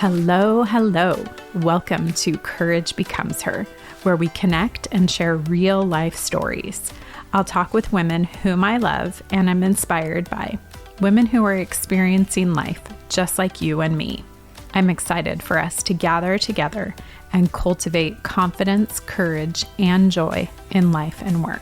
Hello, hello. Welcome to Courage Becomes Her, where we connect and share real life stories. I'll talk with women whom I love and I'm inspired by, women who are experiencing life just like you and me. I'm excited for us to gather together and cultivate confidence, courage, and joy in life and work.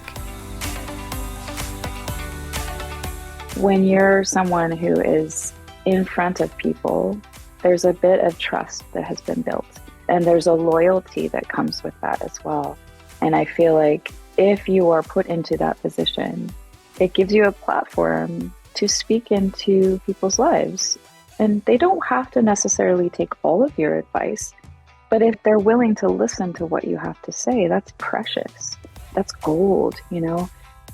When you're someone who is in front of people, there's a bit of trust that has been built, and there's a loyalty that comes with that as well. And I feel like if you are put into that position, it gives you a platform to speak into people's lives. And they don't have to necessarily take all of your advice, but if they're willing to listen to what you have to say, that's precious. That's gold,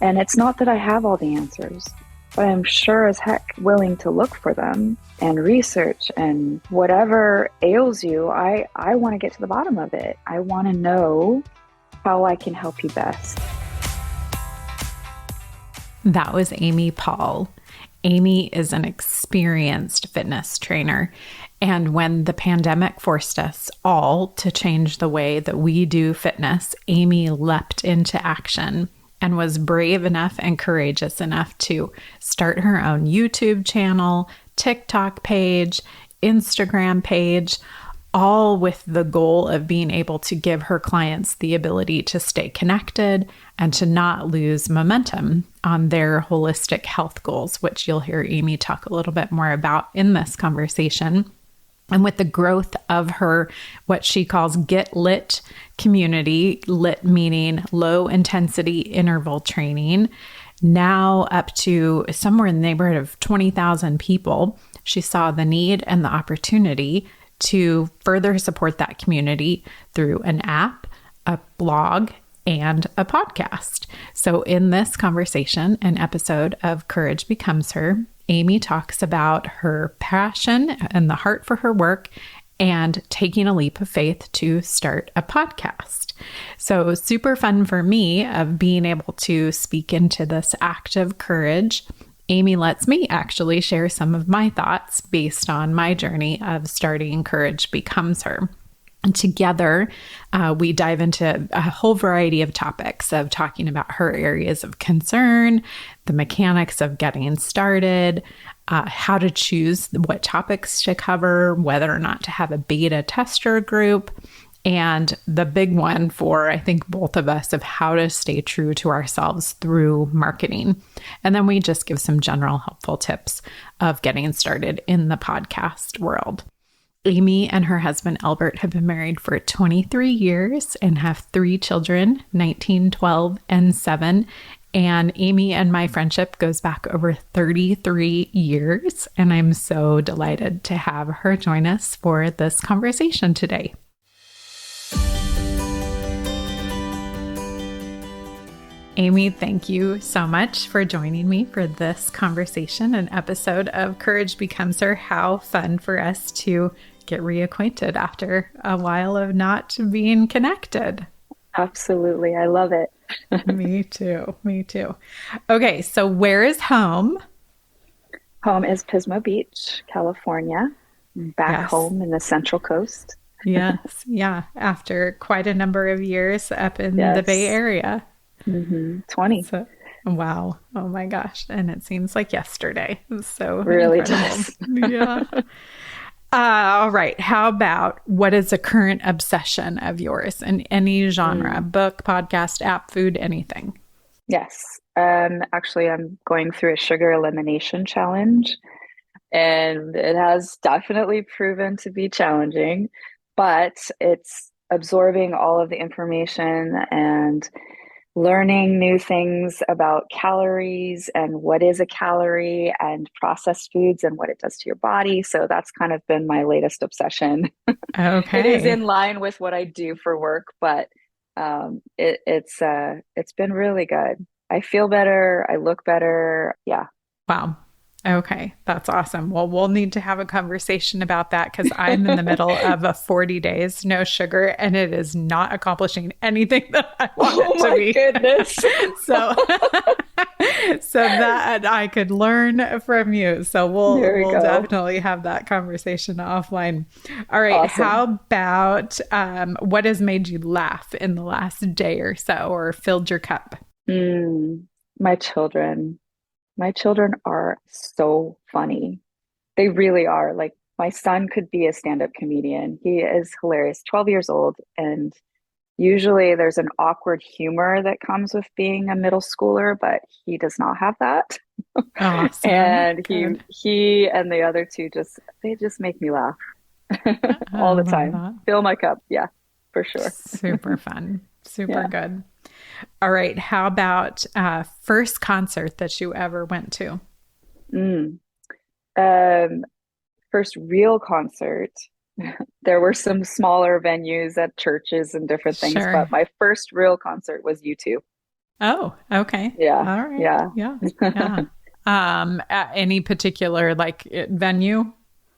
And it's not that I have all the answers, but I'm sure as heck willing to look for them and research, and whatever ails you, I want to get to the bottom of it. I want to know how I can help you best. That was Amy Paul. Amy is an experienced fitness trainer. And when the pandemic forced us all to change the way that we do fitness, Amy leapt into action and was brave enough and courageous enough to start her own YouTube channel, TikTok page, Instagram page, all with the goal of being able to give her clients the ability to stay connected and to not lose momentum on their holistic health goals, which you'll hear Amy talk a little bit more about in this conversation. And with the growth of her, what she calls Get Lit community, lit meaning low intensity interval training, now up to somewhere in the neighborhood of 20,000 people, she saw the need and the opportunity to further support that community through an app, a blog, and a podcast. So in this conversation, an episode of Courage Becomes Her, Amy talks about her passion and the heart for her work and taking a leap of faith to start a podcast. So super fun for me of being able to speak into this act of courage. Amy lets me actually share some of my thoughts based on my journey of starting Courage Becomes Her. And together, we dive into a whole variety of topics of talking about her areas of concern, the mechanics of getting started, how to choose what topics to cover, whether or not to have a beta tester group, and the big one for, I think, both of us of how to stay true to ourselves through marketing. And then we just give some general helpful tips of getting started in the podcast world. Amy and her husband, Elbert, have been married for 23 years and have 3 children, 19, 12, and 7. And Amy and my friendship goes back over 33 years. And I'm so delighted to have her join us for this conversation today. Amy, thank you so much for joining me for this conversation, an episode of Courage Becomes Her. How fun for us to get reacquainted after a while of not being connected. Absolutely. I love it. Me too. Me too. Okay. So where is home? Home is Pismo Beach, California. Back home in the Central Coast. Yes. Yeah. After quite a number of years up in the Bay Area. 20. So, wow. Oh my gosh. And it seems like yesterday. So really incredible. Does. Yeah. All right. How about what is a current obsession of yours in any genre, book, podcast, app, food, anything? Yes. Actually, I'm going through a sugar elimination challenge, and it has definitely proven to be challenging, but it's absorbing all of the information and learning new things about calories and what is a calorie and processed foods and what it does to your body. So that's kind of been my latest obsession. Okay. It is in line with what I do for work, but it's been really good. I feel better. I look better. Yeah. Wow. Okay. That's awesome. Well, we'll need to have a conversation about that because I'm in the middle of a 40 days no sugar and it is not accomplishing anything that I want it to be. Oh my goodness. So So that I could learn from you. So There we we'll go. definitely have that conversation offline. All right. How Awesome. about what has made you laugh in the last day or so, or filled your cup? Mm, my children. My children are so funny. They really are. Like my son could be a stand-up comedian. He is hilarious, 12 years old. And usually there's an awkward humor that comes with being a middle schooler, but he does not have that. Awesome. And Good. he and the other two just make me laugh I all the love time. that. Fill my cup. Yeah, for sure. Super fun. Super Yeah. good. All right. How about first concert that you ever went to? Mm. Um, First real concert. There were some smaller venues at churches and different things, Sure. but my first real concert was YouTube. Oh, okay. Yeah, All right. yeah. Yeah. Yeah. At any particular venue?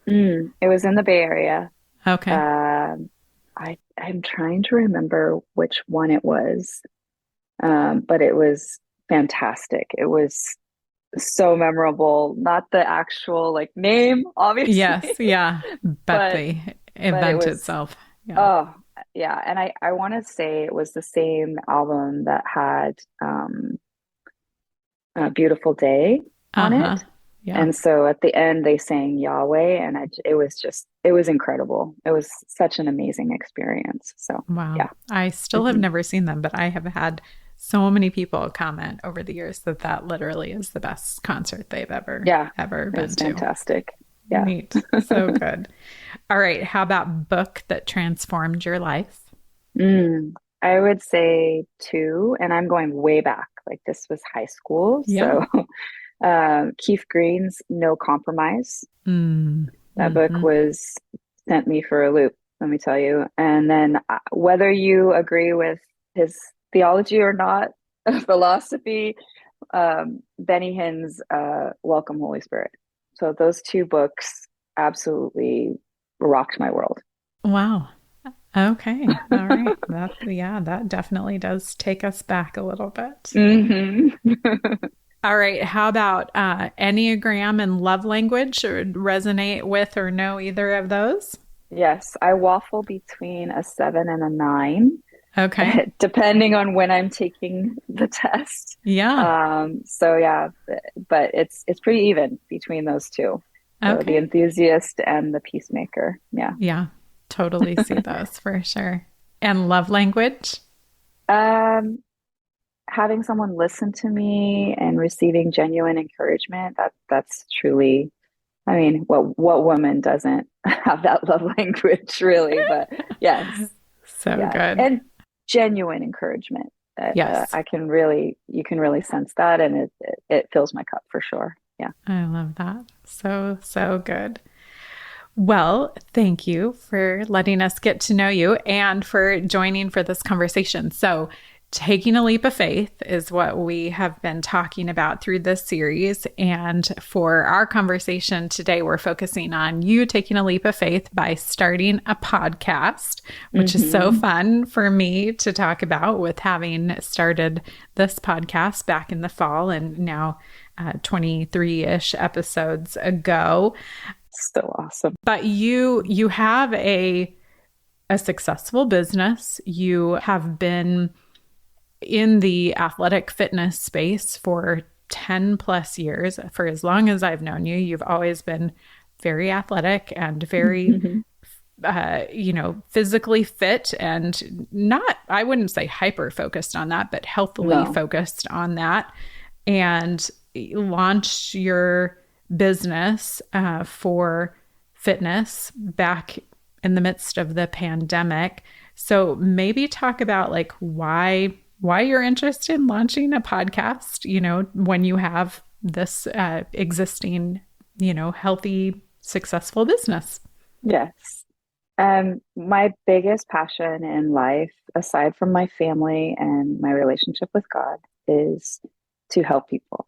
It was in the Bay Area. Okay. Um, I'm trying to remember which one it was, but it was fantastic. It was so memorable. Not the actual like name, Yes. obviously, Yeah. But but the it event was itself. Yeah. oh yeah. And I want to say it was the same album that had a Beautiful Day on Uh-huh. it. Yeah. And so at the end they sang Yahweh, and it was incredible. It was such an amazing experience. So Wow. yeah. I still have Mhm. never seen them, but I have had so many people comment over the years that that literally is the best concert they've Yeah, ever it been was to. fantastic. Yeah. Neat. So good. All right. How about book that transformed your life? Mm, I would say two, and I'm going way back. Like this was high school. Yeah. So Keith Green's No Compromise. Mm. That book Hmm. was sent me for a loop, let me tell you. And then whether you agree with his theology or not, philosophy, Benny Hinn's Welcome Holy Spirit. So those two books absolutely rocked my world. Wow. Okay. All right. That definitely does take us back a little bit. hmm All right. How about Enneagram and love language? Or resonate with or know either of those? Yes, I waffle between a 7 and a 9, Okay. depending on when I'm taking the test. Yeah. So yeah, but it's pretty even between those two. So the Okay. enthusiast and the peacemaker. Yeah. Yeah. Totally see those for sure. And love language? Um, Having someone listen to me and receiving genuine encouragement, that's truly, I mean, what woman doesn't have that love language really? But yes, So yeah. good. And genuine encouragement. Yes. You can really sense that, and it fills my cup for sure. Yeah. I love that. So, so good. Well, thank you for letting us get to know you and for joining for this conversation. So, taking a leap of faith is what we have been talking about through this series. And for our conversation today, we're focusing on you taking a leap of faith by starting a podcast, which is so hmm fun for me to talk about with having started this podcast back in the fall and now 23-ish episodes ago. So awesome. But you have a successful business. You have been in the athletic fitness space for 10 plus years. For as long as I've known you, you've always been very athletic and very physically fit and not, I wouldn't say hyper focused on that, but healthily No. focused on that. And launch your business for fitness back in the midst of the pandemic. So maybe talk about like why you're interested in launching a podcast, when you have this existing, healthy, successful business. Yes. My biggest passion in life, aside from my family and my relationship with God, is to help people.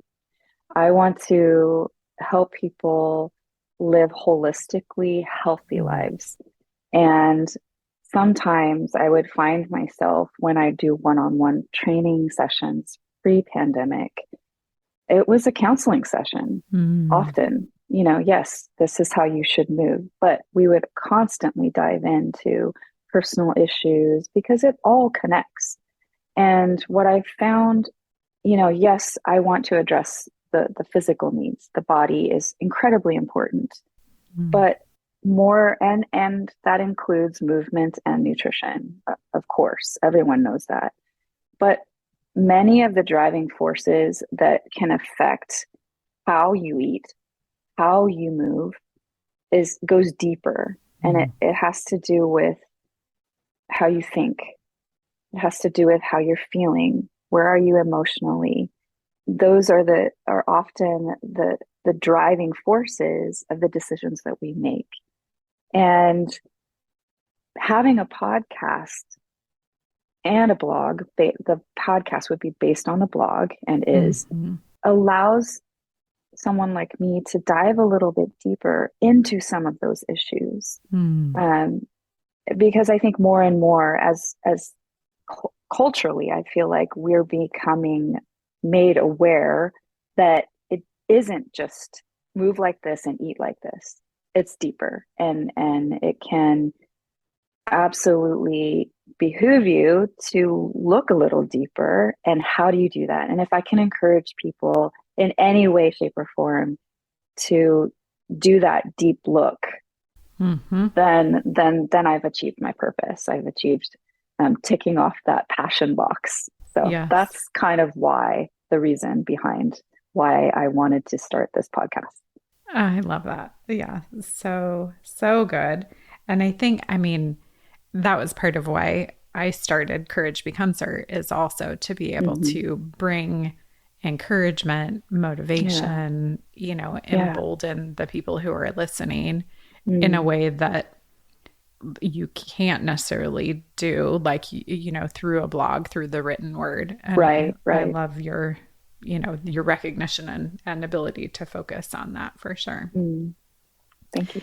I want to help people live holistically healthy Mm. lives. And sometimes I would find myself when I do one on one training sessions pre pandemic, It was a counseling session Mm. often. Yes, this is how you should move. But we would constantly dive into personal issues because it all connects. And what I found, yes, I want to address the physical needs. The body is incredibly important, Mm. but more and that includes movement and nutrition. Of course, everyone knows that. But many of the driving forces that can affect how you eat, how you move is goes deeper, and it, Mm. it has to do with how you think. It has to do with how you're feeling. Where are you emotionally? Those are often the driving forces of the decisions that we make. And having a podcast and a blog, the podcast would be based on the blog and is Mhm. allows someone like me to dive a little bit deeper into some of those issues. Mm. Um, because I think more and more as culturally, I feel like we're becoming made aware that it isn't just move like this and eat like this. It's deeper, and it can absolutely behoove you to look a little deeper. And how do you do that? And if I can encourage people in any way, shape, or form to do that deep look, Mhm. then I've achieved my purpose. I've achieved ticking off that passion box. So Yes. that's kind of why the reason behind why I wanted to start this podcast. I love that. Yeah. So, so good. And I think, I mean, that was part of why I started Courage Becomes Her, is also to be able Mm-hmm. to bring encouragement, Yeah. motivation, Yeah. embolden the people who are listening in a Mm. way that you can't necessarily do, like, through a blog, through the written word. And I, Right. I Right. love your recognition and ability to focus on that for sure. Mm. Thank you.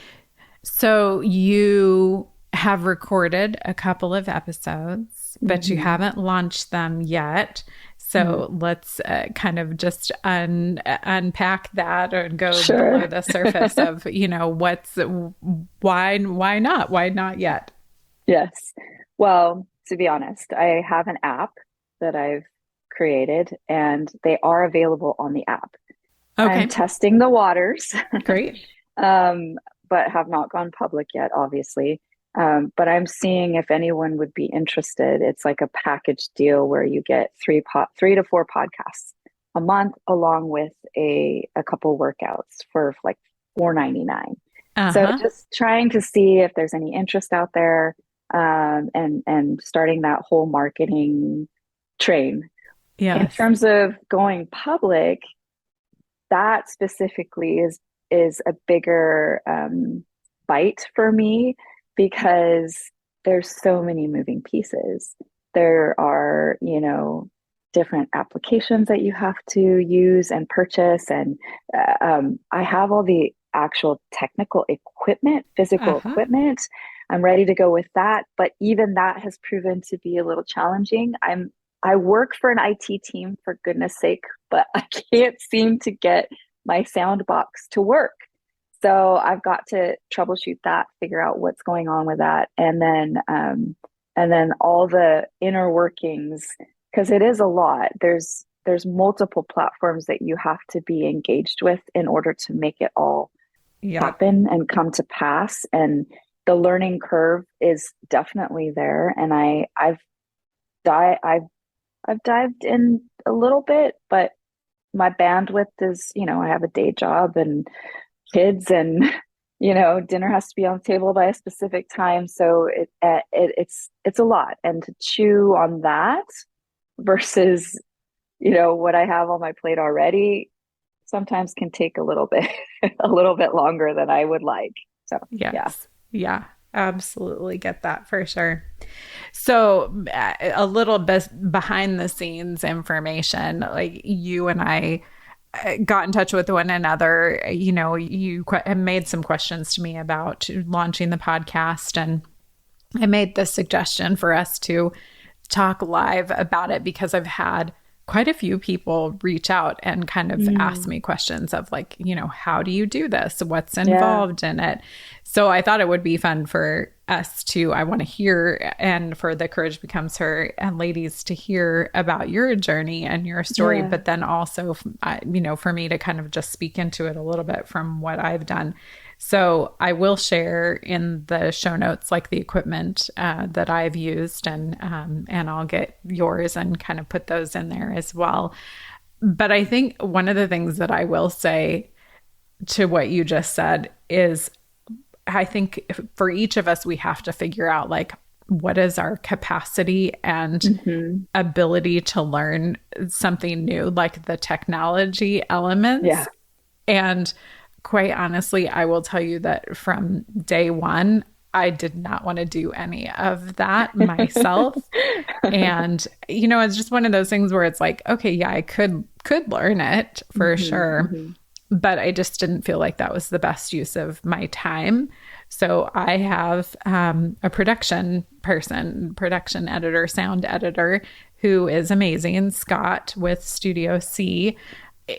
So you have recorded a couple of episodes, but you Mm-hmm. haven't launched them yet. Mm. So let's kind of just unpack that and go below Sure. the surface of, why not? Why not yet? Yes. Well, to be honest, I have an app that I've created, and they are available on the app. I'm Okay, testing the waters, great. um, but have not gone public yet, obviously. But I'm seeing if anyone would be interested. It's like a package deal where you get 3 to 4 podcasts a month, along with a couple workouts for like $4.99. So Uh-huh. just trying to see if there's any interest out there, and starting that whole marketing train. In Yes. terms of going public, that specifically is a bigger bite for me because there's so many moving pieces. There are, different applications that you have to use and purchase, and I have all the actual technical equipment, physical Uh-huh. equipment. I'm ready to go with that, but even that has proven to be a little challenging. I work for an IT team, for goodness sake, but I can't seem to get my sound box to work. So I've got to troubleshoot that, figure out what's going on with that, and then all the inner workings, because it is a lot. There's multiple platforms that you have to be engaged with in order to make it all Yep. happen and come to pass. And the learning curve is definitely there. And I've dived in a little bit, but my bandwidth is, I have a day job and kids, and dinner has to be on the table by a specific time. So it's a lot, and to chew on that versus what I have on my plate already sometimes can take a little bit a little bit longer than I would like. So yeah. Yes. Yeah. Absolutely get that for sure. So, a little bit behind the scenes information, like you and I got in touch with one another. You have made some questions to me about launching the podcast, and I made the suggestion for us to talk live about it because I've had quite a few people reach out and kind of ask me questions of like, how do you do this? What's involved in it? So I thought it would be fun for us to, I want to hear, and for the Courage Becomes Her and ladies to hear about your journey and your story, but then also, for me to kind of just speak into it a little bit from what I've done. So I will share in the show notes, like the equipment that I've used, and I'll get yours and kind of put those in there as well. But I think one of the things that I will say to what you just said is, I think for each of us, we have to figure out like, what is our capacity and ability to learn something new, like the technology elements. Yeah. And quite honestly, I will tell you that from day one, I did not want to do any of that myself. And, it's just one of those things where it's like, okay, yeah, I could learn it for sure. But I just didn't feel like that was the best use of my time. So I have a production editor, sound editor, who is amazing, Scott with Studio C,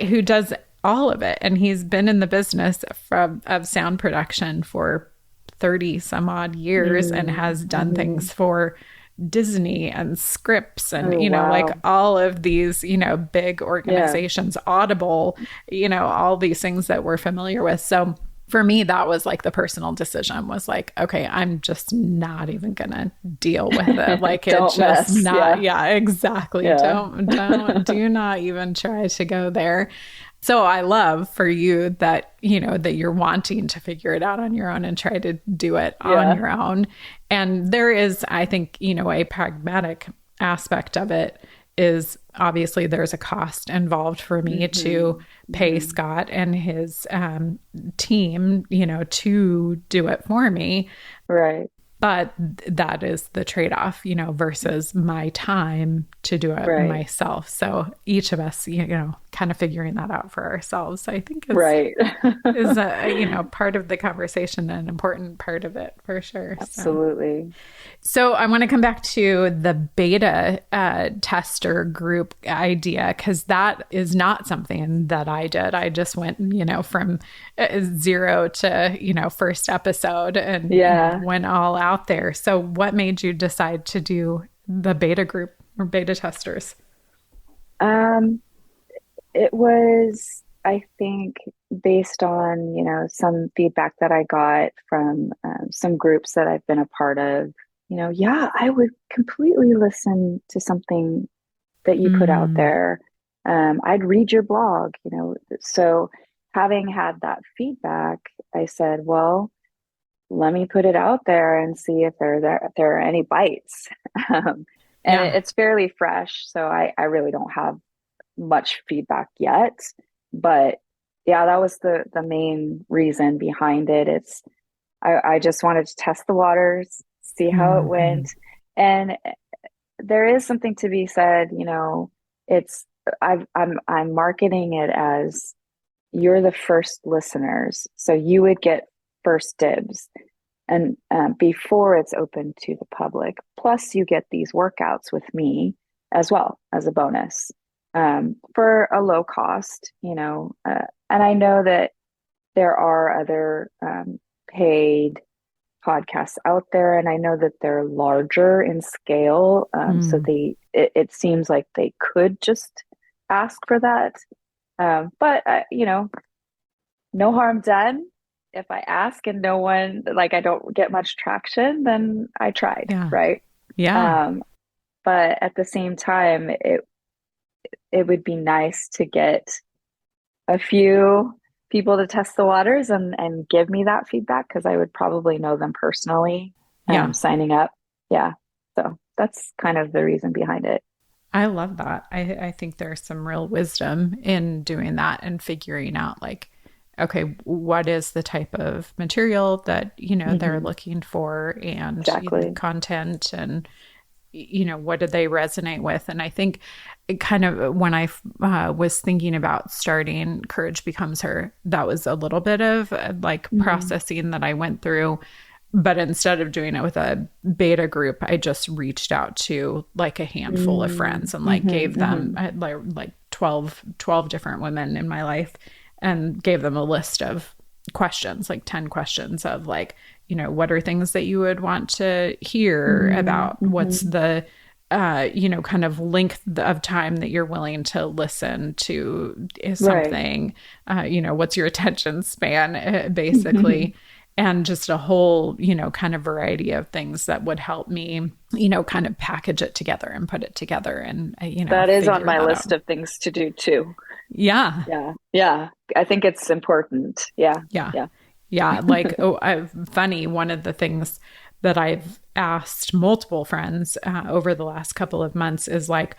who does all of it. And he's been in the business of sound production for 30 some odd years and has done things for Disney and Scripps and, like all of these, big organizations, Audible, all these things that we're familiar with. So for me, that was like the personal decision was like, okay, I'm just not even going to deal with it. Like it's just not, exactly. Do not even try to go there. So I love for you that, that you're wanting to figure it out on your own and try to do it on your own. And there is, I think, a pragmatic aspect of it is obviously there's a cost involved for me to pay Scott and his team, to do it for me. Right. But that is the trade-off, versus my time to do it myself. So each of us, kind of figuring that out for ourselves, I think is a, part of the conversation, an important part of it for sure. Absolutely. So I want to come back to the beta tester group idea, because that is not something that I did. I just went, from 0 to, first episode and went all out there. So what made you decide to do the beta group or beta testers? It was, I think, based on, some feedback that I got from some groups that I've been a part of. I would completely listen to something that you put out there. I'd read your blog, So having had that feedback, I said, well, let me put it out there and see if there are any bites. It's fairly fresh, so I really don't have much feedback yet. But yeah, that was the main reason behind it. I just wanted to test the waters, see how it went. And there is something to be said, I'm marketing it as you're the first listeners. So you would get first dibs and before it's open to the public. Plus you get these workouts with me as well as a bonus for a low cost, and I know that there are other paid podcasts out there, and I know that they're larger in scale. So it seems like they could just ask for that. But no harm done. If I ask and no one, like I don't get much traction, then I tried, right? Yeah. But at the same time, it would be nice to get a few people to test the waters and give me that feedback, because I would probably know them personally signing up. Yeah. So that's kind of the reason behind it. I love that. I think there's some real wisdom in doing that and figuring out like, okay, what is the type of material that, they're looking for, and content, and, what do they resonate with? And I think it kind of, when I was thinking about starting Courage Becomes Her, that was a little bit of like processing that I went through But instead of doing it with a beta group, I just reached out to like a handful of friends and like gave them I had like 12 different women in my life and gave them a list of questions, like 10 questions of like, what are things that you would want to hear about? What's the, kind of length of time that you're willing to listen to something, what's your attention span, basically. And just a whole, kind of variety of things that would help me, kind of package it together and put it together. And, that is on my list of things to do too. Yeah. Yeah. Yeah. I think it's important. Yeah. Yeah. Yeah. Yeah. Like, funny. One of the things that I've asked multiple friends over the last couple of months is like,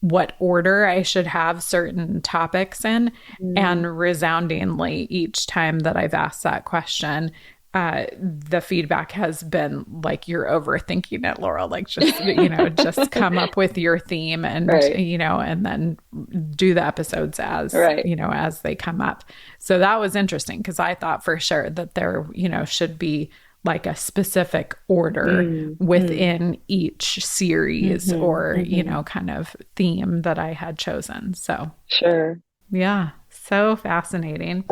what order I should have certain topics in. And resoundingly, each time that I've asked that question, the feedback has been like, you're overthinking it, Laurel. Like, just, just come up with your theme and, and then do the episodes as, as they come up. So that was interesting because I thought for sure that there, should be like a specific order within each series or, kind of theme that I had chosen. So, sure. Yeah. So fascinating.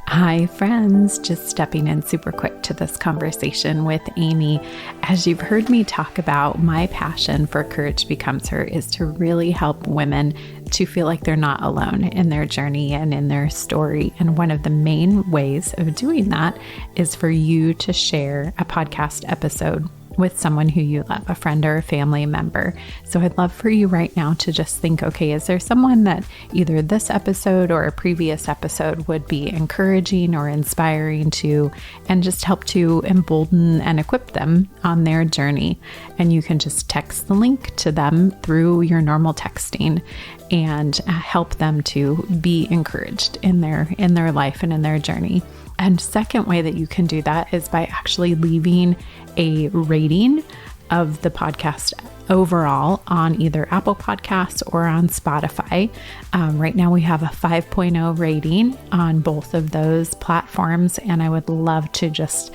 Hi, friends. Just stepping in super quick to this conversation with Amy. As you've heard me talk about, my passion for Courage Becomes Her is to really help women to feel like they're not alone in their journey and in their story. And one of the main ways of doing that is for you to share a podcast episode with someone who you love, a friend or a family member. So I'd love for you right now to just think, okay, is there someone that either this episode or a previous episode would be encouraging or inspiring to, and just help to embolden and equip them on their journey? And you can just text the link to them through your normal texting and help them to be encouraged in their life and in their journey. And second way that you can do that is by actually leaving a rating of the podcast overall on either Apple Podcasts or on Spotify. Right now we have a 5.0 rating on both of those platforms, and I would love to just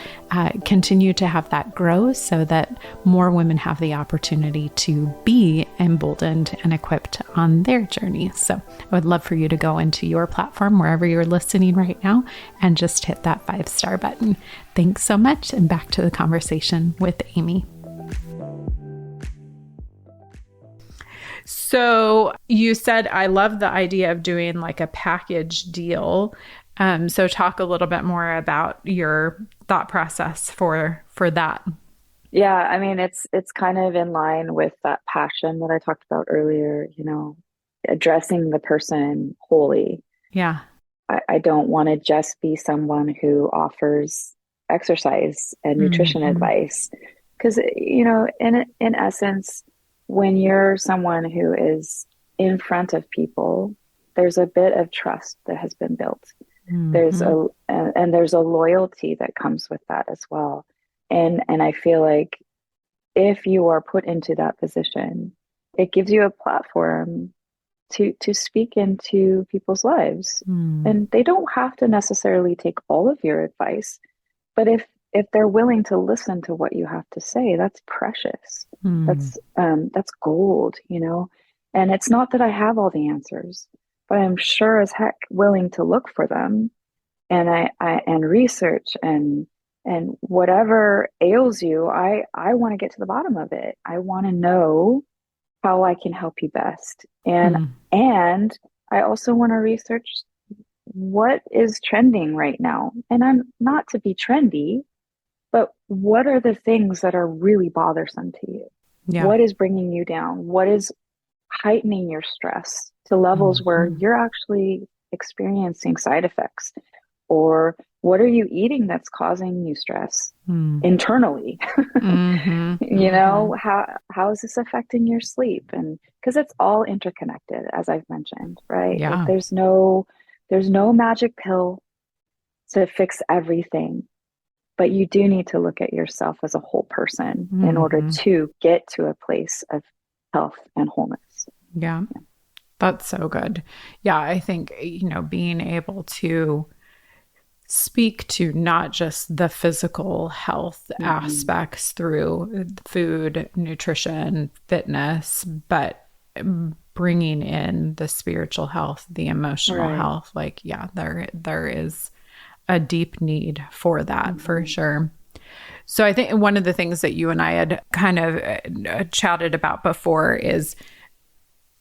continue to have that grow so that more women have the opportunity to be emboldened and equipped on their journey. So I would love for you to go into your platform, wherever you're listening right now, and just hit that 5-star button. Thanks so much, and back to the conversation with Amy. So you said, I love the idea of doing like a package deal. So talk a little bit more about your thought process for that. Yeah, I mean, it's kind of in line with that passion that I talked about earlier, addressing the person wholly. Yeah. I don't want to just be someone who offers exercise and nutrition advice. Because, in essence, when you're someone who is in front of people, there's a bit of trust that has been built. There's a loyalty that comes with that as well. And I feel like if you are put into that position, it gives you a platform to speak into people's lives. And they don't have to necessarily take all of your advice, but if they're willing to listen to what you have to say, that's precious. That's gold, And it's not that I have all the answers, but I'm sure as heck willing to look for them, and I research and whatever ails you, I want to get to the bottom of it. I want to know how I can help you best, and I also want to research what is trending right now. And I'm not to be trendy, but what are the things that are really bothersome to you? Yeah. What is bringing you down? What is heightening your stress to levels where you're actually experiencing side effects? Or what are you eating that's causing you stress internally? How is this affecting your sleep? And because it's all interconnected, as I've mentioned, right? Yeah. Like, there's no magic pill to fix everything. But you do need to look at yourself as a whole person in order to get to a place of health and wholeness. Yeah. That's so good. Yeah. I think, being able to speak to not just the physical health aspects through food, nutrition, fitness, but bringing in the spiritual health, the emotional health. Like, yeah, there is a deep need for that for sure. So I think one of the things that you and I had kind of chatted about before is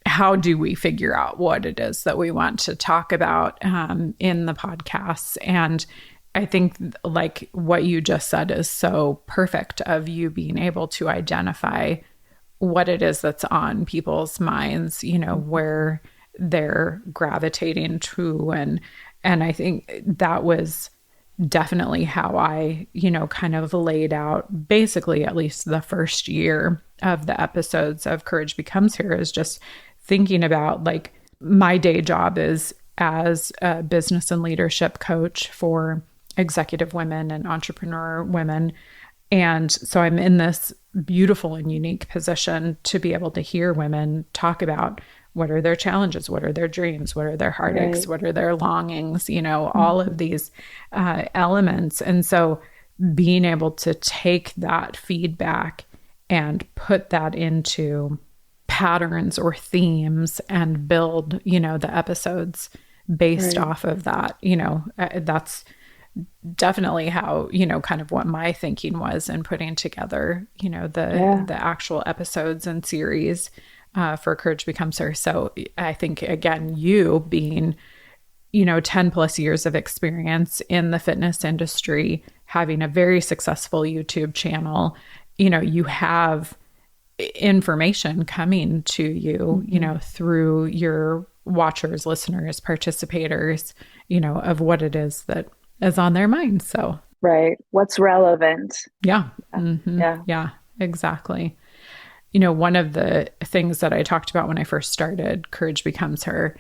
how do we figure out what it is that we want to talk about in the podcasts? And I think like what you just said is so perfect of you being able to identify what it is that's on people's minds, you know, where they're gravitating to. And I think that was definitely how I, you know, kind of laid out basically at least the first year of the episodes of Courage Becomes Her, is just thinking about like my day job is as a business and leadership coach for executive women and entrepreneur women. And so I'm in this beautiful and unique position to be able to hear women talk about what are their challenges, what are their dreams, what are their heartaches, what are their longings, you know, all of these elements. And so being able to take that feedback and put that into patterns or themes and build, you know, the episodes based off of that, you know, that's definitely how, you know, kind of what my thinking was in putting together, you know, the actual episodes and series for Courage Becomes Her. So I think, again, you being, you know, 10 plus years of experience in the fitness industry, having a very successful YouTube channel, you know, you have information coming to you, you know, through your watchers, listeners, participators, you know, of what it is that is on their mind. So, what's relevant. Yeah. Yeah, exactly. You know, one of the things that I talked about when I first started Courage Becomes Her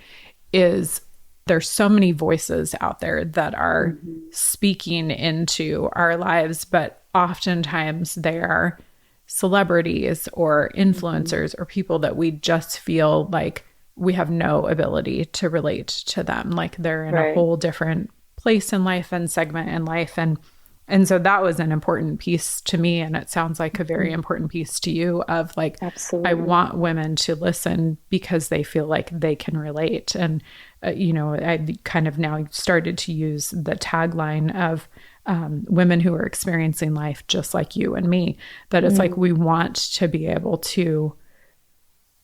is there's so many voices out there that are speaking into our lives, but oftentimes they are celebrities or influencers or people that we just feel like we have no ability to relate to them. Like they're in a whole different place in life and segment in life. And so that was an important piece to me. And it sounds like a very important piece to you of like, Absolutely. I want women to listen because they feel like they can relate. And, you know, I kind of now started to use the tagline of women who are experiencing life just like you and me, that it's like, we want to be able to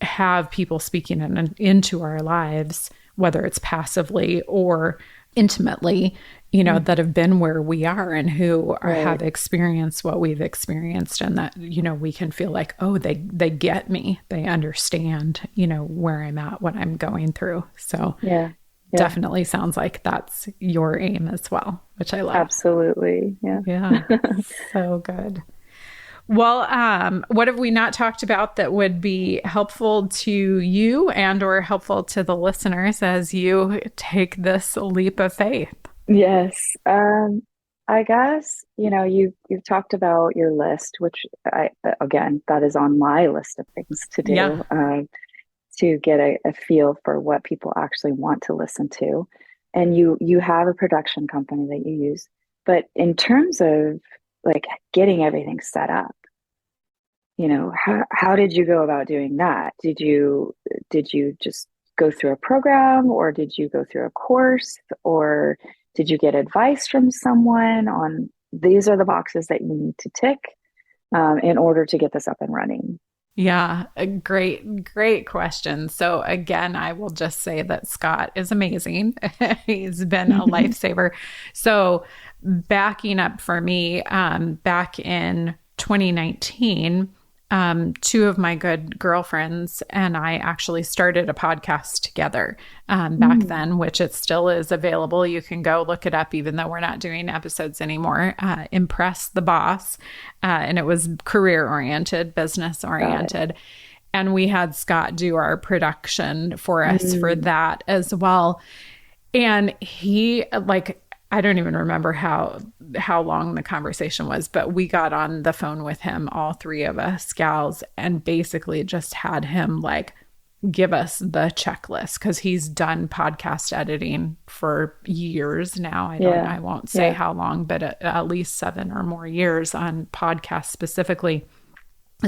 have people speaking into our lives, whether it's passively or intimately, you know, that have been where we are and who have experienced what we've experienced, and that, you know, we can feel like, oh, they get me, they understand, you know, where I'm at, what I'm going through. So definitely sounds like that's your aim as well, which I love. Absolutely. Yeah. So good. Well, what have we not talked about that would be helpful to you and or helpful to the listeners as you take this leap of faith? Yes. I guess, you know, you've talked about your list, which again, that is on my list of things to do, to get a feel for what people actually want to listen to. And you have a production company that you use, but in terms of like getting everything set up, you know, how did you go about doing that? Did you just go through a program, or did you go through a course, or did you get advice from someone on these are the boxes that you need to tick in order to get this up and running? Yeah, a great question. So again, I will just say that Scott is amazing. He's been a lifesaver. So backing up for me, back in 2019, two of my good girlfriends and I actually started a podcast together back then, which it still is available. You can go look it up, even though we're not doing episodes anymore. Impress the Boss. And it was career oriented, business oriented. And we had Scott do our production for us for that as well. And he, like, I don't even remember how long the conversation was, but we got on the phone with him, all three of us gals, and basically just had him like give us the checklist, because he's done podcast editing for years now. I won't say how long, but at least 7 or more years on podcasts specifically.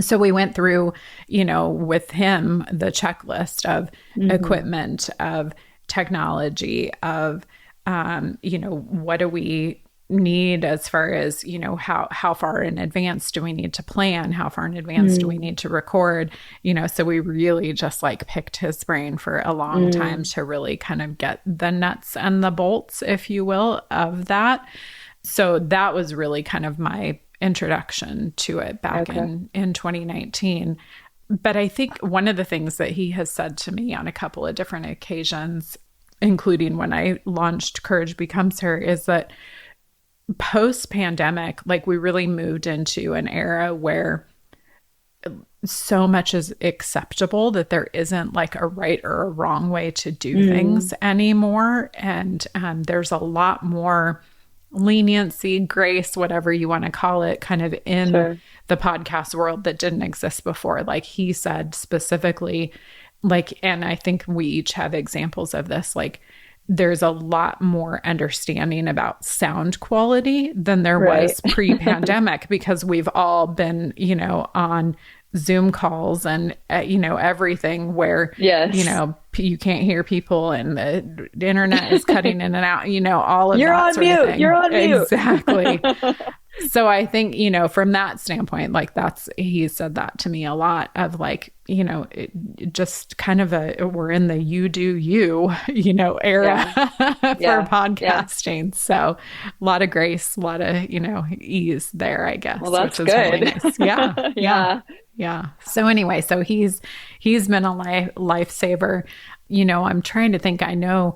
So we went through, with him, the checklist of equipment, of technology, of, what do we need as far as, how far in advance do we need to plan? How far in advance do we need to record? So we really just like picked his brain for a long time to really kind of get the nuts and the bolts, if you will, of that. So that was really kind of my introduction to it back in 2019. But I think one of the things that he has said to me on a couple of different occasions, including when I launched Courage Becomes Her, is that post-pandemic, like we really moved into an era where so much is acceptable that there isn't like a right or a wrong way to do things anymore. And there's a lot more leniency, grace, whatever you want to call it, kind of in the podcast world that didn't exist before. Like he said specifically, like, and I think we each have examples of this, like there's a lot more understanding about sound quality than there was pre-pandemic, because we've all been, on Zoom calls and, everything where, you can't hear people and the internet is cutting in and out, all of that sort of thing. You're on mute. Exactly. So I think, from that standpoint, like he said that to me a lot of like, just kind of we're in the you do you, era for podcasting. So a lot of grace, a lot of, ease there, I guess. Well, that's which is good. Really nice. Yeah. So anyway, so he's been a lifesaver. I'm trying to think, I know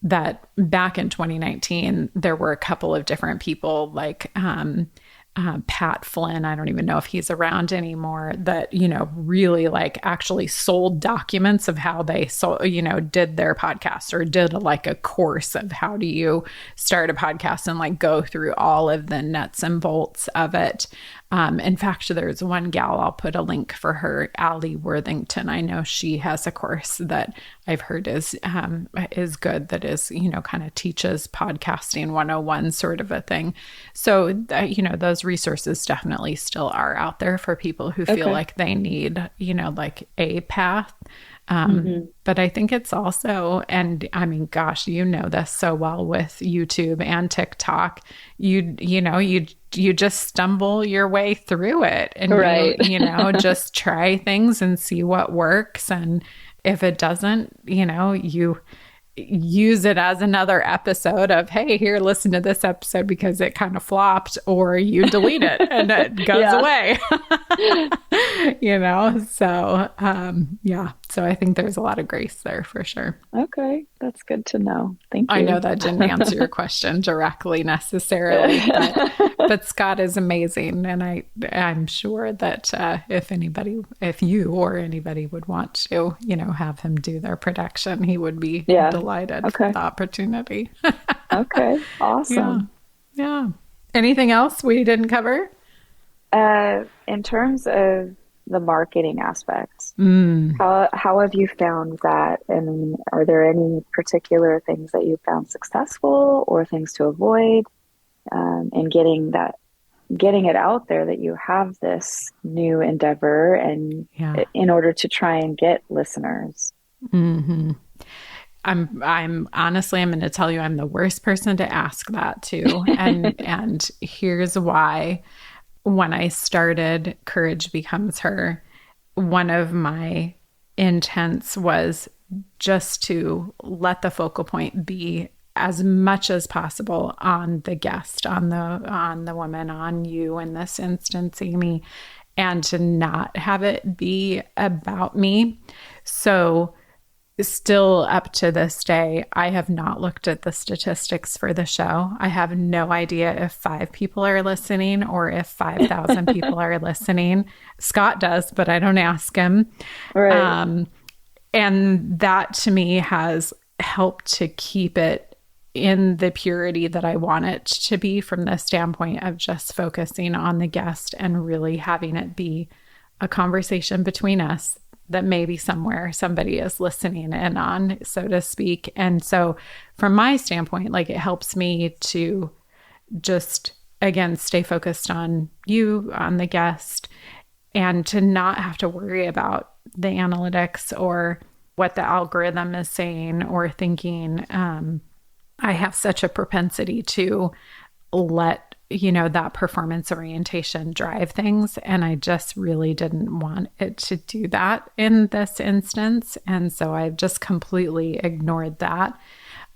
that back in 2019, there were a couple of different people like Pat Flynn, I don't even know if he's around anymore, that, really like actually sold documents of how they did their podcast, or did like a course of how do you start a podcast and like go through all of the nuts and bolts of it. In fact, there's one gal, I'll put a link for her, Allie Worthington. I know she has a course that I've heard is good, that is, kind of teaches podcasting 101 sort of a thing. So, those resources definitely still are out there for people who feel like they need, like a path. But I think it's also, and I mean, gosh, this so well with YouTube and TikTok, you just stumble your way through it, and you just try things and see what works. And if it doesn't, you use it as another episode of, hey, here, listen to this episode because it kind of flopped, or you delete it and it goes away. So I think there's a lot of grace there for sure. Okay. That's good to know. Thank you. I know that didn't answer your question directly necessarily, but Scott is amazing. And I'm sure that if you or anybody would want to, have him do their production, he would be delighted for the opportunity. Okay. Awesome. Yeah. Anything else we didn't cover? In terms of the marketing aspects, how have you found that? And are there any particular things that you found successful, or things to avoid in getting it out there that you have this new endeavor, and in order to try and get listeners? I'm honestly, I'm going to tell you, I'm the worst person to ask that to. And here's why. When I started Courage Becomes Her, one of my intents was just to let the focal point be as much as possible on the guest, on the woman, on you in this instance, Amy, and to not have it be about me. So still up to this day, I have not looked at the statistics for the show. I have no idea if 5 people are listening or if 5,000 people are listening. Scott does, but I don't ask him. Right. And that to me has helped to keep it in the purity that I want it to be, from the standpoint of just focusing on the guest and really having it be a conversation between us. that maybe somewhere somebody is listening in on, so to speak. And so from my standpoint, like it helps me to just, again, stay focused on you, on the guest, and to not have to worry about the analytics or what the algorithm is saying or thinking. I have such a propensity to let, that performance orientation drive things. And I just really didn't want it to do that in this instance. And so I've just completely ignored that.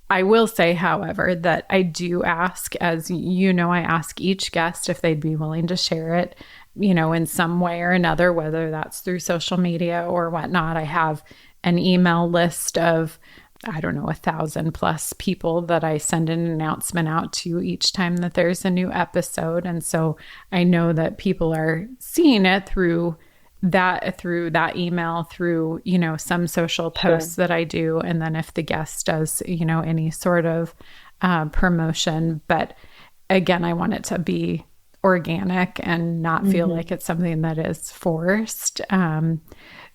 I will say, however, that I do ask, as you know, I ask each guest if they'd be willing to share it, in some way or another, whether that's through social media or whatnot. I have an email list of, I don't know, 1,000+ people that I send an announcement out to each time that there's a new episode. And so I know that people are seeing it through that email, through, some social posts that I do. And then if the guest does, any sort of promotion. But again, I want it to be organic and not feel like it's something that is forced.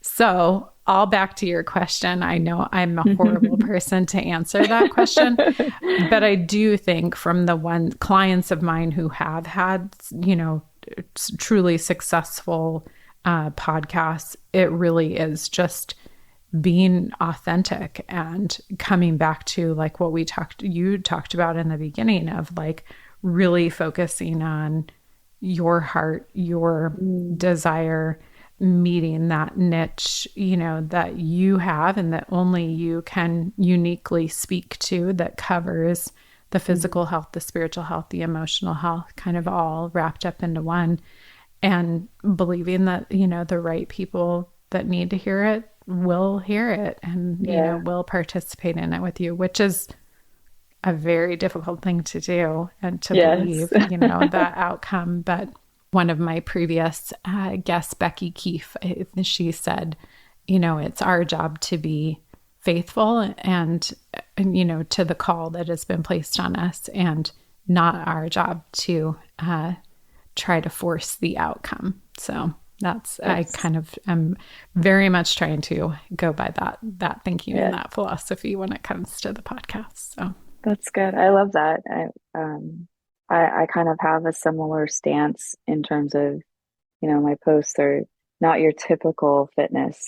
So all back to your question. I know I'm a horrible person to answer that question, but I do think from the clients of mine who have had, truly successful podcasts, it really is just being authentic and coming back to like what you talked about in the beginning of like really focusing on your heart, your desire, meeting that niche, that you have and that only you can uniquely speak to, that covers the physical health, the spiritual health, the emotional health, kind of all wrapped up into one. And believing that, the right people that need to hear it will hear it and, will participate in it with you, which is a very difficult thing to do and to believe, that outcome. But one of my previous guests, Becky Keefe, she said, it's our job to be faithful and, to the call that has been placed on us, and not our job to try to force the outcome. So that's I kind of am very much trying to go by that thinking and that philosophy when it comes to the podcast. So that's good. I love that. I kind of have a similar stance in terms of, my posts are not your typical fitness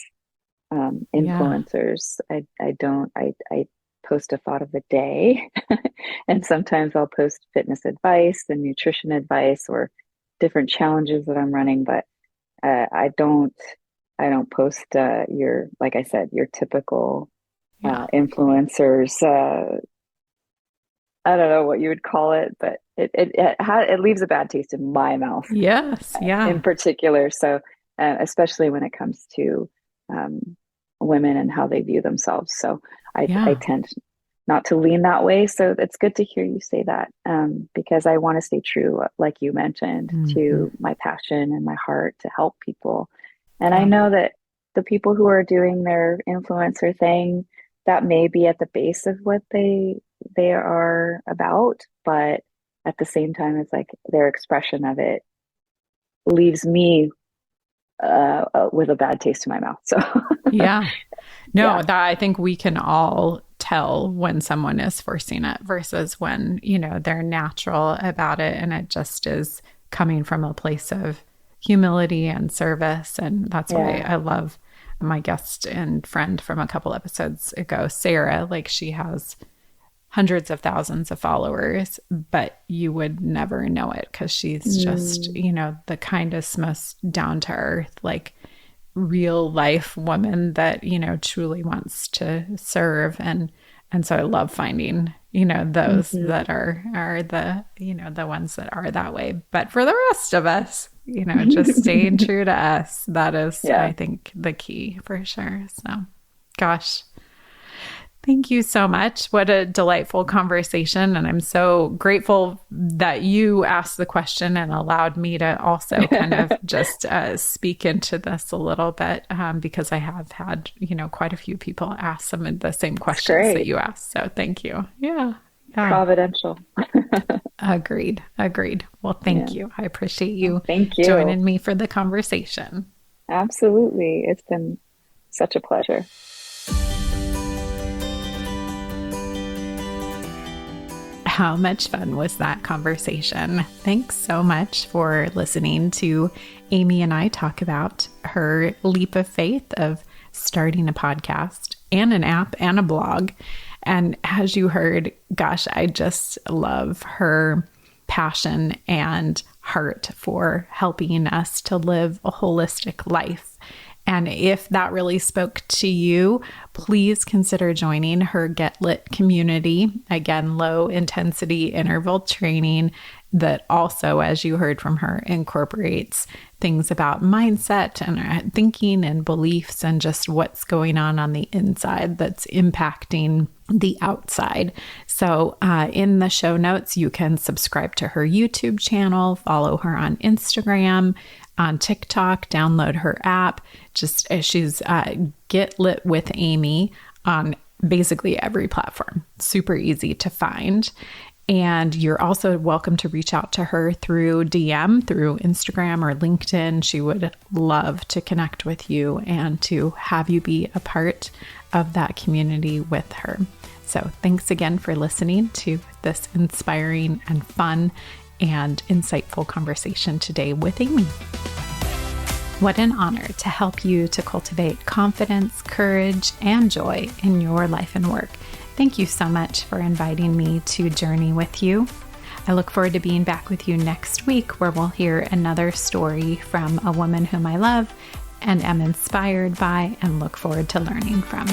influencers. I post a thought of the day and sometimes I'll post fitness advice and nutrition advice or different challenges that I'm running, but I don't post like I said, your typical influencers. I don't know what you would call it, but it leaves a bad taste in my mouth. Yes, in particular. So especially when it comes to women and how they view themselves. So I tend not to lean that way. So it's good to hear you say that, because I want to stay true, like you mentioned, to my passion and my heart to help people. And I know that the people who are doing their influencer thing, that may be at the base of what they are about, but at the same time, it's like their expression of it leaves me with a bad taste in my mouth. So that I think we can all tell when someone is forcing it versus when, they're natural about it and it just is coming from a place of humility and service. And that's why I love my guest and friend from a couple episodes ago, Sarah. Like, she has hundreds of thousands of followers, but you would never know it because she's just, the kindest, most down to earth, like real life woman that, truly wants to serve. And so I love finding, those that are the, the ones that are that way. But for the rest of us, just staying true to us, that is, I think, the key for sure. So, gosh. Thank you so much. What a delightful conversation. And I'm so grateful that you asked the question and allowed me to also kind of just speak into this a little bit, because I have had, quite a few people ask some of the same questions that you asked. So thank you. Yeah. Providential. Agreed. Well, thank you. I appreciate you thank you joining me for the conversation. Absolutely. It's been Such a pleasure. How much fun was that conversation? Thanks so much for listening to Amy and I talk about her leap of faith of starting a podcast and an app and a blog. And as you heard, gosh, I just love her passion and heart for helping us to live a holistic life. And if that really spoke to you, please consider joining her Get Lit community. Again, low intensity interval training that also, as you heard from her, incorporates things about mindset and thinking and beliefs and just what's going on the inside that's impacting the outside. So in the show notes, you can subscribe to her YouTube channel, follow her on Instagram, on TikTok, download her app. Just she's Get Lit with Amy on basically every platform. Super easy to find. And you're also welcome to reach out to her through DM, through Instagram or LinkedIn. She would love to connect with you and to have you be a part of that community with her. So thanks again for listening to this inspiring and fun and insightful conversation today with Amy. What an honor to help you to cultivate confidence, courage, and joy in your life and work. Thank you so much for inviting me to journey with you. I look forward to being back with you next week, where we'll hear another story from a woman whom I love and am inspired by and look forward to learning from.